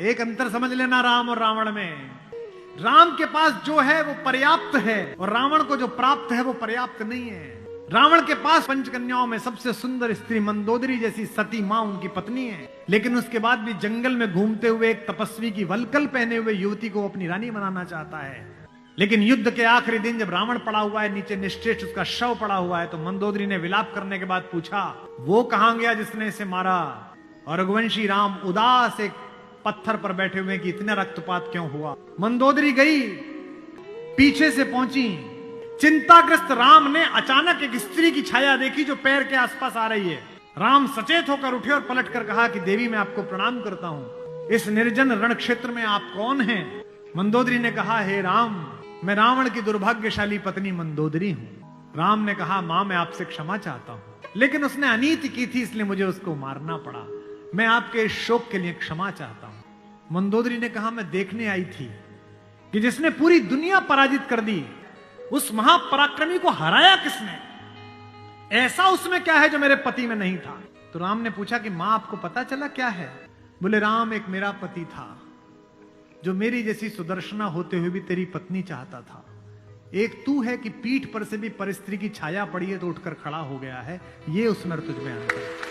एक अंतर समझ लेना राम और रावण में। राम के पास जो है वो पर्याप्त है और रावण को जो प्राप्त है वो पर्याप्त नहीं है। रावण के पास पंचकन्याओं में सबसे सुंदर स्त्री मंदोदरी जैसी सती मां उनकी पत्नी है, लेकिन उसके बाद भी जंगल में घूमते हुए एक तपस्वी की वल्कल पहने हुए युवती को अपनी रानी बनाना चाहता है। लेकिन युद्ध के आखिरी दिन जब रावण पड़ा हुआ है, नीचे निश्चेष्ट उसका शव पड़ा हुआ है, तो मंदोदरी ने विलाप करने के बाद पूछा, वो कहां गया जिसने इसे मारा? और रघुवंशी राम उदास एक पत्थर पर बैठे हुए कि इतना रक्तपात क्यों हुआ। मंदोदरी गई, पीछे से पहुंची। चिंताग्रस्त राम ने अचानक एक स्त्री की छाया देखी जो पैर के आसपास आ रही है। राम सचेत होकर उठे और पलटकर कहा कि देवी मैं आपको प्रणाम करता हूं, इस निर्जन रण क्षेत्र में आप कौन हैं? मंदोदरी ने कहा, हे राम, मैं रावण की दुर्भाग्यशाली पत्नी मंदोदरी हूं। राम ने कहा, मां मैं आपसे क्षमा चाहता हूं, लेकिन उसने अनीति की थी इसलिए मुझे उसको मारना पड़ा। मैं आपके इस शोक के लिए क्षमा चाहता हूं। मंदोदरी ने कहा, मैं देखने आई थी कि जिसने पूरी दुनिया पराजित कर दी, उस महापराक्रमी को हराया किसने? ऐसा उसमें क्या है जो मेरे पति में नहीं था? तो राम ने पूछा कि मां आपको पता चला क्या है? बोले, राम एक मेरा पति था जो मेरी जैसी सुदर्शना होते हुए भी तेरी पत्नी चाहता था। एक तू है कि पीठ पर से भी परस्त्री की छाया पड़ी है तो उठकर खड़ा हो गया है, ये उसमें तुझ में अंतर है।